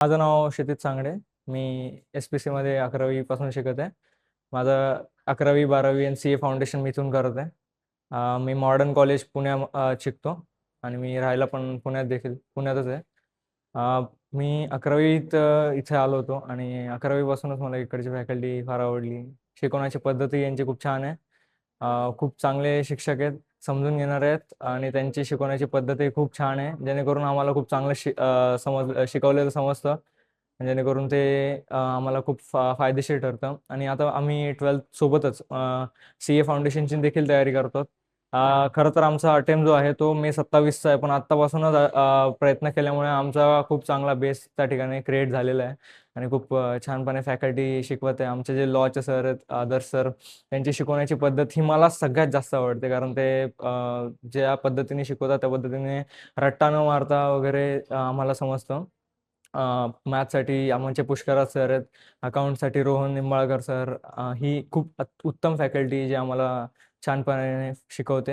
माझं नाव क्षितिज सांगडे. मी SPC मध्ये 11वी पासून शिकत आहे. माझं 11वी 12वी आणि CA फाउंडेशन मी इथून करत आहे. मी मॉडर्न कॉलेज शिकतो आणि मी राहायला पण पुण्यातच आहे. मी 11वीत इथे आलो होतो आणि 11वी पासूनच मला इकडची फॅकल्टी फार आवडली. शिकवण्याची पद्धती यांची खूप छान आहे. खूप चांगले शिक्षक आहेत, समजून घेणारे आहेत आणि त्यांची शिकवण्याची पद्धती खूप छान आहे, जेणेकरून आम्हाला खूप चांगलं शिकवलेलं समजतं. जेणेकरून ते आम्हाला खूप फायदेशीर ठरतं. आणि आता आम्ही 12th सोबतच CA फाउंडेशनची देखील तयारी करतो. खरं तर आमचा अटेम्प्ट जो आहे तो May 27चा आहे, पण आत्तापासूनच प्रयत्न केल्यामुळे आमचा खूप चांगला बेस त्या ठिकाणी क्रिएट झालेला आहे आणि खूप छानपणे फॅकल्टी शिकवत आहे. आमचे जे लॉचे सर आहेत, आदर्श सर, त्यांची शिकवण्याची पद्धत ही मला सगळ्यात जास्त आवडते, कारण ते ज्या पद्धतीने शिकवतात त्या पद्धतीने रट्टा न मारता वगैरे आम्हाला समजतं. मॅथ्ससाठी आमचे पुष्कराज सर आहेत, अकाउंटसाठी रोहन निंबाळकर सर. ही खूप उत्तम फॅकल्टी जी आम्हाला छानपणे शिकवते.